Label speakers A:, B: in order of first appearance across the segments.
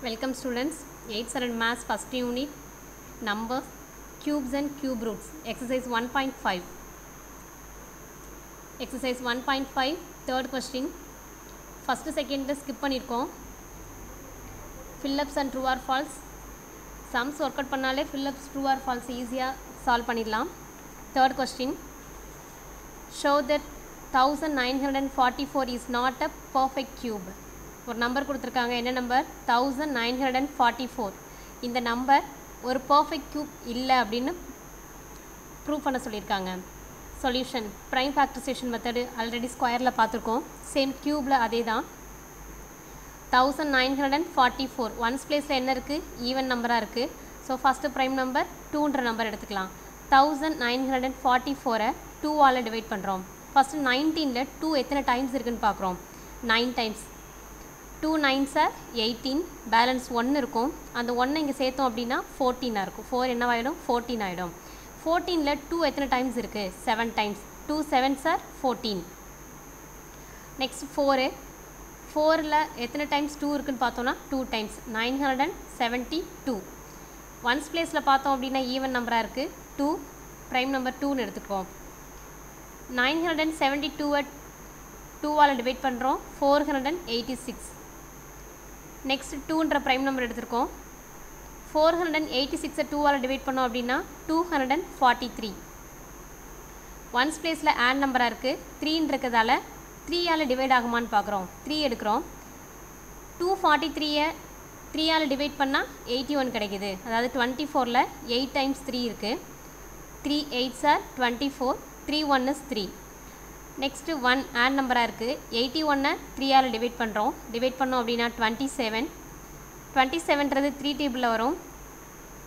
A: Welcome students, 8th standard maths first unit, numbers, cubes and cube roots, exercise 1.5. Exercise 1.5, third question. First second skip பண்ணிருக்கோம். Fill ups and true or false. Sums work out பண்ணாலே fill ups true or false ஈஸியா solve பண்ணிடலாம். Third question. Show that 1944 is not a perfect cube. ஒரு number கொடுத்துருக்காங்க. என்ன number? 1944. இந்த number ஒரு perfect cube இல்லை அப்படின்னு ப்ரூவ் பண்ண சொல்லியிருக்காங்க. Solution prime factorization method already ஸ்கொயரில் பார்த்துருக்கோம். சேம் கியூபில் அதே தான். 1944 ஒன்ஸ் பிளேஸில் என்ன இருக்குது? ஈவன் நம்பராக இருக்குது. ஸோ ஃபஸ்ட்டு ப்ரைம் நம்பர் 2ன்ற நம்பர் எடுத்துக்கலாம். 1944 2ஆல் டிவைட் பண்ணுறோம். ஃபஸ்ட்டு 19ல் 2 எத்தனை டைம்ஸ் இருக்குதுன்னு பார்க்குறோம். 9 டைம்ஸ். 2 9s are 18, பேலன்ஸ் 1 இருக்கும். அந்த 1 இங்கே சேர்த்தோம் அப்படின்னா 14 இருக்கும். 4 என்னவாயிடும்? 14 ஆகிடும். 14ல் 2 எத்தனை டைம்ஸ் இருக்குது? 7 டைம்ஸ். 2 7s are 14. நெக்ஸ்ட் 4ல் எத்தனை டைம்ஸ் 2 இருக்குதுன்னு பார்த்தோன்னா 2 டைம்ஸ். 972. ஒன்ஸ் பிளேஸில் பார்த்தோம் அப்படின்னா ஈவன் நம்பராக இருக்குது. 2 ப்ரைம் நம்பர் 2ன்னு எடுத்துக்குவோம். 972 2ஆல் டிவைட் பண்ணுறோம். 486. நெக்ஸ்ட் 2ன்ற ப்ரைம் நம்பர் எடுத்திருக்கோம். 486 2ஆல் டிவைட் பண்ணோம் அப்படின்னா 243. ஒன்ஸ் பிளேஸில் ஆட் நம்பராக இருக்குது. 3ன்னு இருக்கிறதால 3ஆல் டிவைட் ஆகுமான்னு பார்க்குறோம். 3 எடுக்கிறோம். 243 3ஆல் டிவைட் பண்ணால் 81 கிடைக்குது. அதாவது 24ல் 8 டைம்ஸ் 3 இருக்குது. 3 8s are 24. 3 1 is 3. Next 1 add நம்பராக இருக்குது. 81 3ஆல் டிவைட் பண்ணுறோம். டிவைட் பண்ணோம் அப்படின்னா 27. 27ன்றது 3 டேபிளில் வரும்.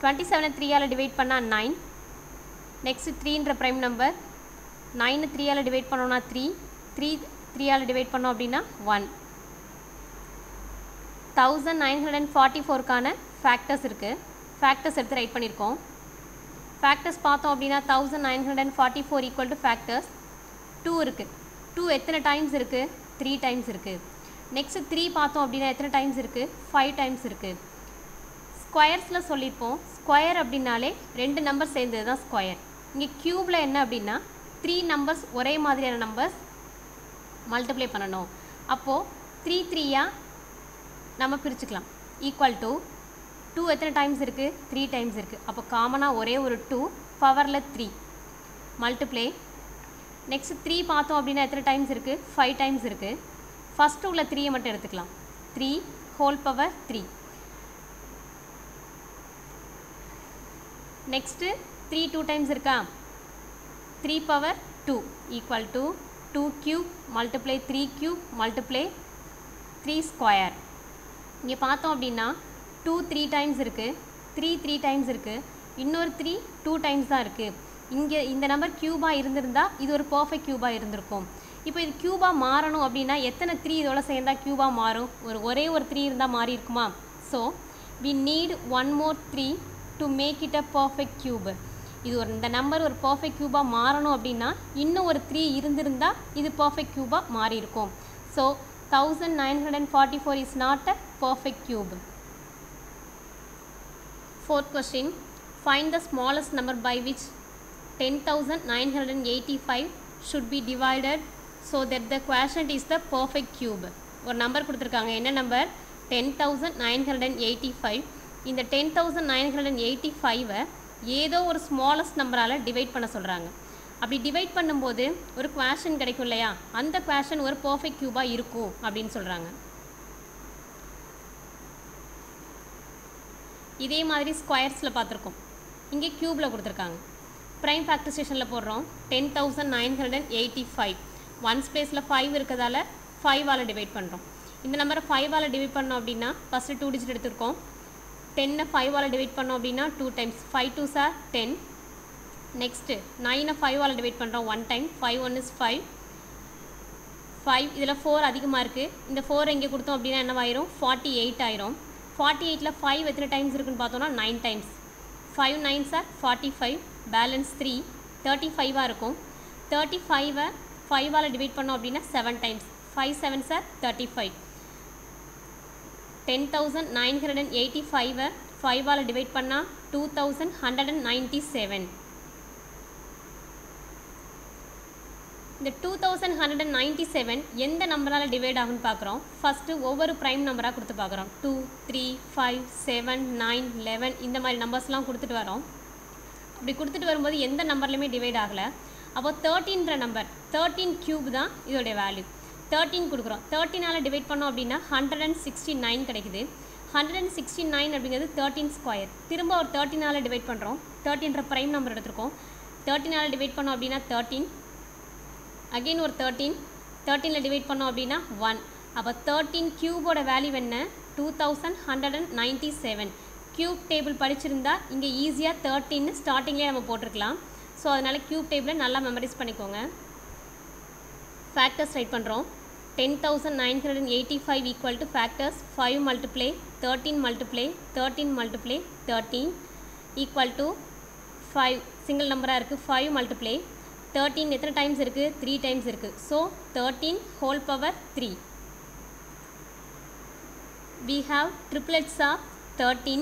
A: 27 3ஆல் டிவைட் பண்ணால் 9. நெக்ஸ்ட்டு 3ன்ற ப்ரைம் நம்பர். 9 3ஆல் டிவைட் பண்ணோன்னா 3. 3 3ஆல் டிவைட் பண்ணோம் அப்படின்னா 1. 1944க்கான ஃபேக்டர்ஸ் இருக்குது. ஃபேக்டர்ஸ் எடுத்து ரைட் பண்ணியிருக்கோம். ஃபேக்டர்ஸ் பார்த்தோம் அப்படின்னா 1944 ஈக்குவல் டு ஃபேக்டர்ஸ் 2 இருக்குது. 2 எத்தனை டைம்ஸ் இருக்குது? 3 டைம்ஸ் இருக்குது. நெக்ஸ்ட் 3 பார்த்தோம் அப்படின்னா எத்தனை டைம்ஸ் இருக்குது? 5 டைம்ஸ் இருக்குது. ஸ்கொயர்ஸில் சொல்லியிருப்போம். ஸ்கொயர் அப்படின்னாலே 2 நம்பர் சேர்ந்தது தான் ஸ்கொயர். இங்கே க்யூபில் என்ன அப்படின்னா 3 நம்பர்ஸ் ஒரே மாதிரியான நம்பர்ஸ் மல்டிப்ளை பண்ணணும். அப்போது 3 3யாக நம்ம பிரிச்சுக்கலாம். ஈக்குவல் டு 2 எத்தனை டைம்ஸ் இருக்குது? 3 டைம்ஸ் இருக்குது. அப்போ காமனாக ஒரே ஒரு 2 பவரில் 3 மல்டிப்ளை. நெக்ஸ்ட் 3 பார்த்தோம் அப்படின்னா எத்தனை டைம்ஸ் இருக்குது? 5 டைம்ஸ் இருக்குது. ஃபஸ்ட்டு உள்ள 3 மட்டும் எடுத்துக்கலாம். 3 ஹோல் பவர் 3. நெக்ஸ்ட்டு 3 2 டைம்ஸ் இருக்கா? 3 power 2 equal to 2 cube multiply 3 cube multiply 3 square. இங்கே பார்த்தோம் அப்படின்னா 2 3 டைம்ஸ் இருக்குது. 3 3 டைம்ஸ் இருக்குது. இன்னொரு 3 2 டைம்ஸ் தான் இருக்குது. இங்கே இந்த நம்பர் க்யூபாக இருந்திருந்தால் இது ஒரு பர்ஃபெக்ட் க்யூபாக இருந்திருக்கும். இப்போ இது க்யூபாக மாறணும் அப்படின்னா எத்தனை 3 இதோட சேர்ந்தால் க்யூபாக மாறும்? ஒரே ஒரு 3 இருந்தால் மாறி இருக்குமா? So we need 1 more 3 to make it a perfect cube. இந்த நம்பர் ஒரு பர்ஃபெக்ட் க்யூபாக மாறணும் அப்படின்னா இன்னும் ஒரு 3 இருந்திருந்தால் இது பர்ஃபெக்ட் க்யூபாக மாறி இருக்கும். So 1944 is not a perfect cube. Fourth question. Find the smallest number by which 10,985 should be divided so that the quotient is the perfect cube. ஒரு நம்பர் கொடுத்துருக்காங்க. என்ன நம்பர்? 10,985. இந்த 10,985 ஏதோ ஒரு ஸ்மாலஸ்ட் நம்பரால் டிவைட் பண்ண சொல்கிறாங்க. அப்படி டிவைட் பண்ணும்போது ஒரு குவேஷன் கிடைக்கும் இல்லையா? அந்த குவேஷன் ஒரு பர்ஃபெக்ட் க்யூபாக இருக்கும் அப்படின்னு சொல்கிறாங்க. இதே மாதிரி ஸ்கொயர்ஸில் பார்த்துருக்கோம். இங்கே க்யூபில் கொடுத்துருக்காங்க. ப்ரைம் ஃபேக்டரைசேஷனில் போடுறோம். 10,985 ஒன்ஸ் பிளேஸில் 5 இருக்கிறதால 5ஆல் டிவைட் பண்ணுறோம். இந்த நம்பரை 5ஆல் டிவைட் பண்ணோம் அப்படின்னா ஃபஸ்ட்டு 2 டிஜிட் எடுத்துருக்கோம். 10 5ஆல் டிவைட் பண்ணோம் அப்படின்னா 2 டைம்ஸ். 5 2s are 10. நெக்ஸ்ட்டு 9 5ஆல் டிவைட் பண்ணுறோம் 1 டைம். 5 1 is 5. 5 இதில் 4 அதிகமாக இருக்குது. இந்த 4 இங்கே கொடுத்தோம் அப்படின்னா என்னவாயிரும்? 48 ஆயிரும். 48ல் 5 எத்தனை டைம்ஸ் இருக்குன்னு பார்த்தோன்னா 9 டைம்ஸ். 5 9s are 45. பேலன்ஸ் 3 35ஆக இருக்கும். 35 5ஆல் டிவைட் பண்ணோம் அப்படின்னா 7 times. 5 7s are 35. 10,985 5 all divide பண்ணால் 2,197. இந்த 2,197 எந்த நம்பரால் டிவைட் ஆகும்னு பார்க்குறோம். ஃபஸ்ட்டு ஒவ்வொரு ப்ரைம் நம்பராக கொடுத்து பார்க்குறோம். 2, 3, 5, 7, 9, 11 இந்த மாதிரி நம்பர்ஸ்லாம் கொடுத்துட்டு வரோம். அப்படி கொடுத்துட்டு வரும்போது எந்த நம்பர்லையுமே டிவைட் ஆகலை. அப்போ 13ன்ற நம்பர் 13 கியூப் தான் இதோடைய வேல்யூ. 13 கொடுக்குறோம். 13ஆல் டிவைட் பண்ணோம் அப்படின்னா 169 கிடைக்குது. 169 அப்படிங்கிறது 13 ஸ்கொயர். திரும்ப ஒரு 13ஆல் டிவைட் பண்ணுறோம். 13ன்ற ப்ரைம் நம்பர் எடுத்துருக்கோம். 13ஆல் டிவைட் பண்ணோம் அப்படின்னா 13. அகெயின் ஒரு 13 டிவைட் பண்ணோம் அப்படின்னா 1. அப்போ 13 கியூபோட வேல்யூ என்ன? 2197. கியூப் டேபிள் படிச்சிருந்தா இங்கே ஈஸியாக 13 ஸ்டார்டிங்லேயே நம்ம போட்டிருக்கலாம். ஸோ அதனால் கியூப் டேபிளை நல்லா மெமரைஸ் பண்ணிக்கோங்க. ஃபேக்டர்ஸ் ரைட் பண்ணுறோம். 10,985 equal to factors 5 multiply 13 multiply 13 multiply 13 equal to 5 single நம்பராக இருக்குது. 5 மல்டிப்ளை 13 எத்தனை டைம்ஸ் இருக்குது? 3 டைம்ஸ் இருக்குது. So 13 whole power 3. we have triplets of 13.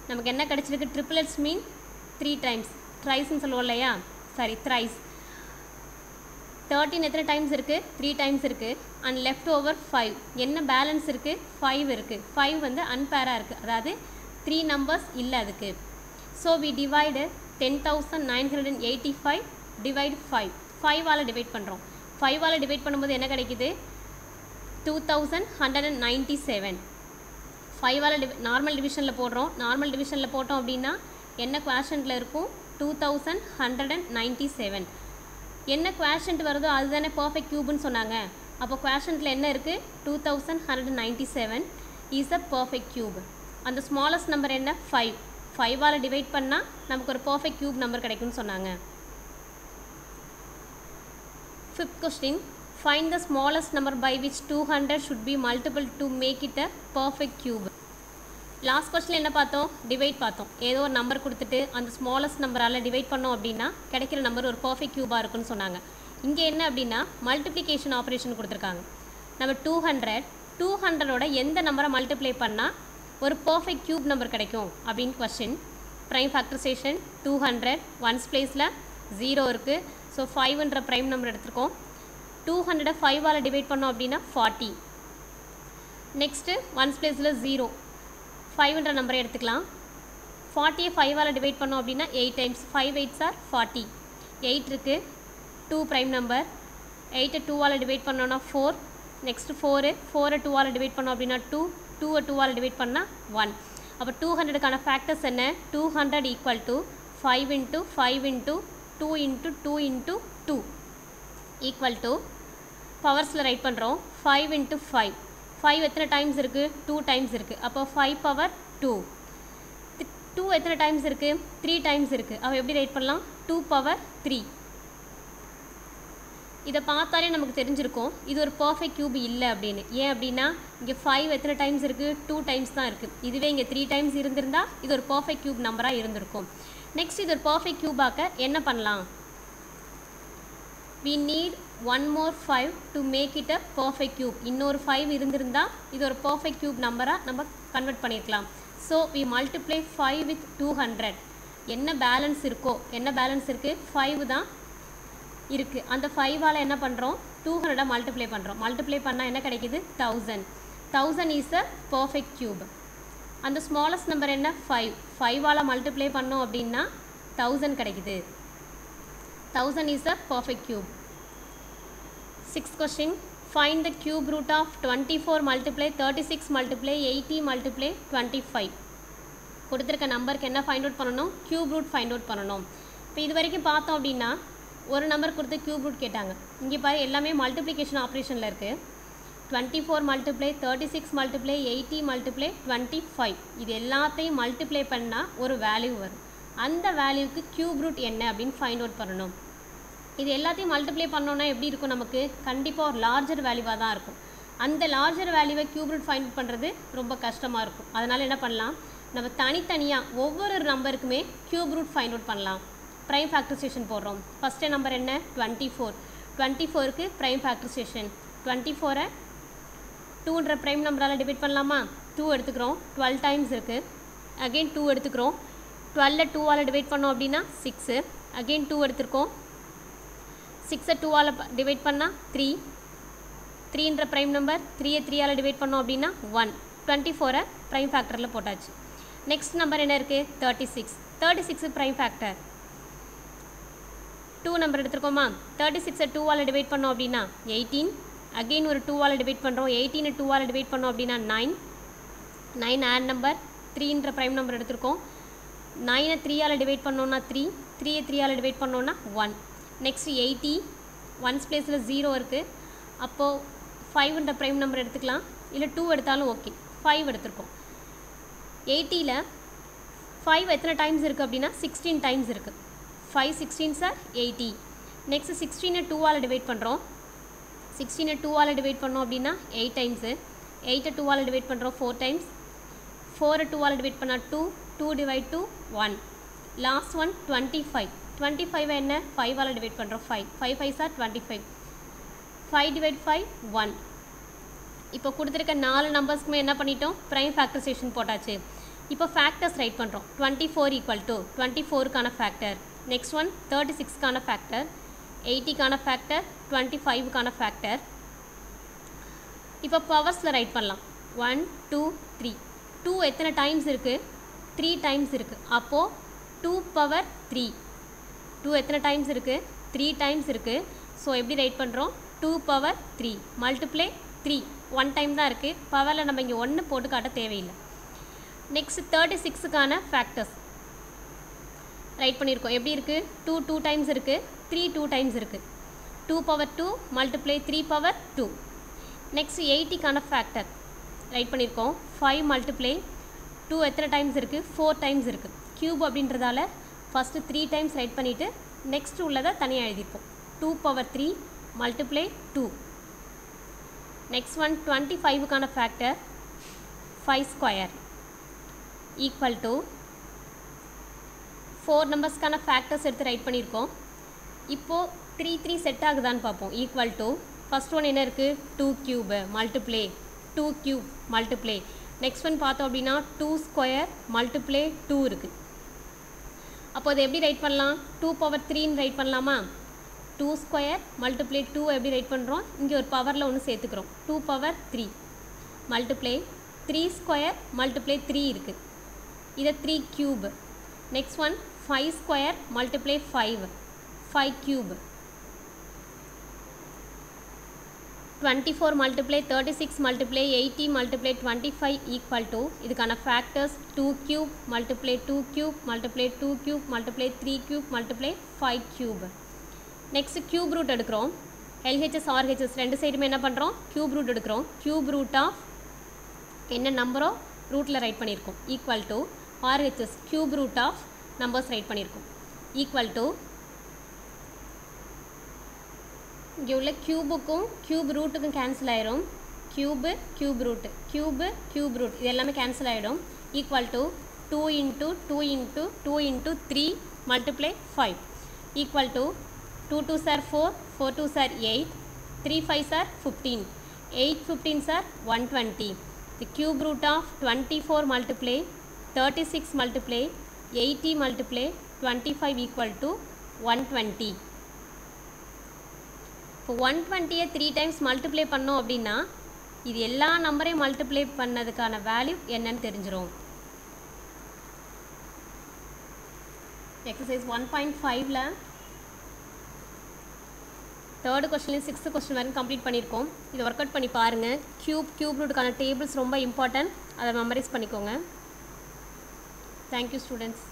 A: நமக்கு என்ன கிடச்சிருக்கு? triplets mean 3 times. த்ரைஸ்ன்னு சொல்லுவோம் இல்லையா? Sorry thrice. 13 எத்தனை டைம்ஸ் இருக்குது? 3 டைம்ஸ் இருக்குது. And left over 5. என்ன பேலன்ஸ் இருக்குது? 5 இருக்குது. 5 வந்து அன்பேராக இருக்குது, அதாவது 3 நம்பர்ஸ் இல்லை அதுக்கு. So we divide 10,985 divide 5. 5ஆல் டிவைட் பண்ணுறோம். 5ஆல் டிவைட் பண்ணும்போது என்ன கிடைக்குது? 2197. 5ஆல் நார்மல் டிவிஷனில் போடுறோம். நார்மல் டிவிஷனில் போட்டோம் அப்படின்னா என்ன குவாஷன்ட்டில் இருக்கும்? 2197. என்ன குவாஷன்ட் வருதோ அதுதானே பர்ஃபெக்ட் கியூப்னு சொன்னாங்க. அப்போ குவாஷன்ட்டில் என்ன இருக்குது? 2197 இஸ் அ பர்ஃபெக்ட் கியூப். அந்த ஸ்மாலஸ்ட் நம்பர் என்ன? 5. 5ஆல் டிவைட் பண்ணால் நமக்கு ஒரு பர்ஃபெக்ட் கியூப் நம்பர் கிடைக்கும்னு சொன்னாங்க. 5th question. Find the smallest number by which 200 should be multiple to make it a perfect cube. Last கொஸ்டினில் என்ன பார்த்தோம்? டிவைட் பார்த்தோம். ஏதோ ஒரு நம்பர் கொடுத்துட்டு அந்த ஸ்மாலஸ்ட் நம்பரால் டிவைட் பண்ணோம் அப்படின்னா கிடைக்கிற நம்பர் ஒரு பர்ஃபெக்ட் கியூபாக இருக்குன்னு சொன்னாங்க. இங்கே என்ன அப்படின்னா மல்டிப்ளிகேஷன் ஆப்ரேஷன் கொடுத்துருக்காங்க. நம்ம 200ஓட எந்த நம்பரை மல்டிப்ளை பண்ணால் ஒரு பர்ஃபெக்ட் கியூப் நம்பர் கிடைக்கும் அப்படின்னு கொஸ்டின். ப்ரைம் ஃபேக்டரைசேஷன் 200 ஒன்ஸ் பிளேஸில் 0 இருக்குது. ஸோ 5ன்ற ப்ரைம் நம்பர் எடுத்துருக்கோம். 200 5ஆல் டிவைட் பண்ணோம் அப்படின்னா 40. நெக்ஸ்ட்டு ஒன்ஸ் பிளேஸில் 0, 5ன்ற நம்பரை எடுத்துக்கலாம். 40 5ஆல் டிவைட் பண்ணோம் அப்படின்னா 8 டைம்ஸ். 5 8s are 40. 8 இருக்குது. 2 ப்ரைம் நம்பர். 8 2ஆல் டிவைட் பண்ணோன்னா 4. நெக்ஸ்ட்டு 4 2ஆல் டிவைட் பண்ணோம் அப்படின்னா 2 2ஆல் டிவைட் பண்ணால் 1. அப்போ 200க்கான ஃபேக்டர்ஸ் என்ன? 200 equal to 5 into 5 into 2 into 2 into 2 equal to பவர்ஸில் ரைட் பண்ணுறோம். 5 இன்ட்டு 5. 5 எத்தனை டைம்ஸ் இருக்குது? 2 டைம்ஸ் இருக்குது. அப்போ 5 பவர் 2. 2 எத்தனை டைம்ஸ் இருக்குது? 3 டைம்ஸ் இருக்குது. அப்போ எப்படி ரைட் பண்ணலாம்? 2 பவர் 3. இதை பார்த்தாலே நமக்கு தெரிஞ்சிருக்கும் இது ஒரு பர்ஃபெக்ட் கியூப் இல்லை அப்படின்னு. ஏன் அப்படின்னா இங்கே 5 எத்தனை டைம்ஸ் இருக்குது? 2 டைம்ஸ் தான் இருக்குது. இதுவே இங்கே 3 டைம்ஸ் இருந்திருந்தால் இது ஒரு பர்ஃபெக்ட் கியூப் நம்பராக இருந்திருக்கும். நெக்ஸ்ட் இது ஒரு பர்ஃபெக்ட் கியூபாக்க என்ன பண்ணலாம்? we need one more 5 to make it a perfect cube. இன்னொரு 5 இருந்திருந்தால் இது ஒரு பர்ஃபெக்ட் கியூப் நம்பராக நம்ம கன்வெர்ட் பண்ணியிருக்கலாம். So we multiply 5 with 200. என்ன பேலன்ஸ் இருக்கோ, என்ன பேலன்ஸ் இருக்குது? 5 தான் இருக்குது. அந்த 5ஆல் என்ன பண்ணுறோம்? 200 மல்டிப்ளை பண்ணுறோம். மல்டிப்ளை பண்ணால் என்ன கிடைக்குது? 1000. 1000 இஸ் அ பர்ஃபெக்ட் கியூப். அந்த ஸ்மாலஸ்ட் நம்பர் என்ன? 5. 5ஆல் மல்டிப்ளை பண்ணோம் அப்படின்னா 1000 கிடைக்குது. 1000 is a perfect cube. 6th question. Find the cube root of 24 multiply 36 multiply 80 multiply 25. கொடுத்துருக்க நம்பருக்கு என்ன ஃபைண்ட் அவுட் பண்ணணும்? கியூப் ரூட் ஃபைண்ட் அவுட் பண்ணணும். இப்போ இது வரைக்கும் பார்த்தோம் அப்படின்னா ஒரு நம்பர் கொடுத்து கியூப் ரூட் கேட்டாங்க. இங்கே பாரு எல்லாமே மல்டிப்ளிகேஷன் ஆப்ரேஷனில் இருக்குது. 24 மல்டிப்ளை 36 மல்டிப்ளை 80 மல்டிப்ளை 25 இது எல்லாத்தையும் மல்டிப்ளை பண்ணால் ஒரு வேல்யூ வரும். அந்த வேல்யூக்கு கியூப் ரூட் என்ன அப்படின்னு ஃபைண்ட் அவுட் பண்ணணும். இது எல்லாத்தையும் மல்டிப்ளை பண்ணோன்னா எப்படி இருக்கும்? நமக்கு கண்டிப்பாக ஒரு லார்ஜர் வேல்யூவாக தான் இருக்கும். அந்த லார்ஜர் வேல்யூவை கியூப் ரூட் ஃபைண்ட் பண்ணுறது ரொம்ப கஷ்டமாக இருக்கும். அதனால் என்ன பண்ணலாம்? நம்ம தனித்தனியாக ஒவ்வொரு நம்பருக்குமே கியூப் ரூட் ஃபைண்ட் அவுட் பண்ணலாம். ப்ரைம் ஃபேக்டரைசேஷன் போடுறோம். ஃபஸ்ட்டு நம்பர் என்ன? 24. 24க்கு ப்ரைம் ஃபேக்டரைசேஷன் 24 2ன்ற ப்ரைம் நம்பரால் டிவைட் பண்ணலாமா? 2 எடுத்துக்கிறோம், 12 டைம்ஸ் இருக்குது. அகெயின் 2 எடுத்துக்கிறோம், 12 2ஆல் டிவைட் பண்ணோம் அப்படின்னா 6. அகெயின் 2 எடுத்துருக்கோம், 6 2ஆல் டிவைட் பண்ணால் 3. 3ன்ற ப்ரைம் நம்பர், 3 3ஆல் டிவைட் பண்ணோம் அப்படின்னா 1. 24 ப்ரைம் ஃபேக்டரில் போட்டாச்சு. நெக்ஸ்ட் நம்பர் என்ன இருக்குது? 36. 36 ப்ரைம் ஃபேக்டர். 2 நம்பர் எடுத்துருக்கோமா? 36 2ஆல் டிவைட் பண்ணோம் அப்படின்னா 18. அகெயின் ஒரு 2ஆல் டிவைட் பண்ணுறோம், 18 2ஆல் டிவைட் பண்ணோம் அப்படின்னா 9. 9 ஆட் நம்பர், 3ன்ற ப்ரைம் நம்பர் எடுத்துருக்கோம். 9 3ஆல் டிவைட் பண்ணோன்னா 3. 3 3ஆல் டிவைட் பண்ணோன்னா 1. நெக்ஸ்ட் 80. 1s பிளேஸில் 0 இருக்குது. அப்போது 5ன்ற ப்ரைம் நம்பர் எடுத்துக்கலாம், இல்லை 2 எடுத்தாலும் ஓகே. 5 எடுத்துருக்கோம். 80ல் 5 எத்தனை டைம்ஸ் இருக்குது அப்படின்னா 16 டைம்ஸ் இருக்குது. 5 16 சார் 80. நெக்ஸ்ட் 16 2ஆல் டிவைட் பண்ணுறோம். 16 2ஆல் டிவைட் பண்ணோம் அப்படின்னா 8 டைம்ஸு. 8 2ஆல் டிவைட் பண்ணுறோம் 4 டைம்ஸ். 4 2ஆல் டிவைட் பண்ணால் 2. 2 டிவைட் 2 1. Last one 25. 25 என்ன? 5ஆல் டிவைட் பண்ணுறோம் 5. 5 5 சார் 25. 5 டிவைட் 5 1. இப்போ கொடுத்துருக்க 4 நம்பர்ஸ்க்குமே என்ன பண்ணிட்டோம்? ப்ரைம் ஃபேக்டரைசேஷன் போட்டாச்சு. இப்போ ஃபேக்டர்ஸ் ரைட் பண்ணுறோம். 24 ஈக்குவல் டு 24க்கான ஃபேக்டர். நெக்ஸ்ட் ஒன் 36க்கான ஃபேக்டர், 80க்கான ஃபேக்டர், 25க்கான ஃபேக்டர். இப்போ பவர்ஸில் ரைட் பண்ணலாம். 1 2 3. 2 எத்தனை டைம்ஸ் இருக்குது? 3 டைம்ஸ் இருக்குது. அப்போது 2 பவர் 3. 2 எத்தனை டைம்ஸ் இருக்குது? 3 டைம்ஸ் இருக்குது. ஸோ எப்படி ரைட் பண்ணுறோம்? 2 பவர் 3 மல்டிப்ளை 3. 1 டைம் தான் இருக்குது. பவரில் நம்ம இங்கே 1 போட்டு காட்ட தேவையில்லை. நெக்ஸ்ட் 36க்கான ஃபேக்டர்ஸ் ரைட் பண்ணியிருக்கோம். எப்படி இருக்குது? 2 2 டைம்ஸ் இருக்குது, 3 2 டைம்ஸ் இருக்குது. 2 பவர் 2 மல்டிப்ளை 3 பவர் 2. நெக்ஸ்ட் 80க்கான ஃபேக்டர் ரைட் பண்ணியிருக்கோம். 5 மல்டிப்ளை 2 எத்தனை டைம்ஸ் இருக்குது? 4 டைம்ஸ் இருக்குது. க்யூப் அப்படின்றதால ஃபஸ்ட்டு 3 டைம்ஸ் ரைட் பண்ணிவிட்டு நெக்ஸ்ட் உள்ளதை தனியாக எழுதியிருப்போம். 2 பவர் 3 மல்டிப்ளை 2. நெக்ஸ்ட் ஒன் 25க்கான ஃபேக்டர் 5 ஸ்கொயர் ஈக்குவல் டு 4 நம்பர்ஸ்க்கான ஃபேக்டர்ஸ் எடுத்து ரைட் பண்ணியிருக்கோம். இப்போது 3 3 செட் ஆகுதான்னு பார்ப்போம். ஈக்குவல் டு ஃபஸ்ட் ஒன் என்ன இருக்குது? 2 cube multiplay 2 cube multiplay. Next one பார்த்தோம் அப்படின்னா 2 ஸ்கொயர் மல்டிப்ளே 2 இருக்குது. அப்போ அதை எப்படி ரைட் பண்ணலாம்? 2 பவர் 3ன்னு ரைட் பண்ணலாமா? 2 ஸ்கொயர் மல்டிப்ளே 2 எப்படி ரைட் பண்ணுறோம்? இங்கே ஒரு பவரில் ஒன்று சேர்த்துக்கிறோம். 2 பவர் 3 மல்டிப்ளே 3 ஸ்கொயர் மல்டிப்ளே 3 இருக்குது. இதை 3 cube. Next one 5 square multiply 5 5 cube. 24 multiply 36 multiply 80 multiply 25 equal to இதுக்கான factors 2 cube multiply 2 cube multiply 2 cube multiply 3 cube multiply 5 cube. Next cube root எடுக்கிறோம். LHS RHS ரெண்டு சைடுமே என்ன பண்ணுறோம்? க்யூப் ரூட் எடுக்கிறோம். Cube root of என்ன நம்பரோ ரூட்டில் ரைட் பண்ணியிருக்கோம். Equal to RHS cube root of numbers right பண்ணியிருக்கோம். ஈக்குவல் டு இங்கே உள்ள க்யூபுக்கும் க்யூப் ரூட்டுக்கும் கேன்சல் ஆயிரும். Cube cube root cube cube root இது எல்லாமே கேன்சல் ஆகிடும். Equal to 2 into 2 into 2 into 3 multiply 5 equal to 2 2s are 4, 4 2s are 8, 3 5s are 15, 8 15s are 120. The cube root of 24 multiply 36 multiply 80 multiply 25 equal to 120. இப்போ 120 3 times multiply பண்ணோம் அப்படின்னா இது எல்லா நம்பரையும் multiply பண்ணதுக்கான value என்னன்னு தெரிஞ்சிரும். எக்ஸசைஸ் 1.5ல தேர்டு கொஸ்டின்லேயும் 6th கொஸ்டின் வரைக்கும் complete பண்ணியிருக்கோம். இதை ஒர்க் அவுட் பண்ணி பாருங்கள். க்யூப் ரூட்டுக்கான டேபிள்ஸ் ரொம்ப இம்பார்ட்டன்ட், அதை மெமரைஸ் பண்ணிக்கோங்க. Thank you students.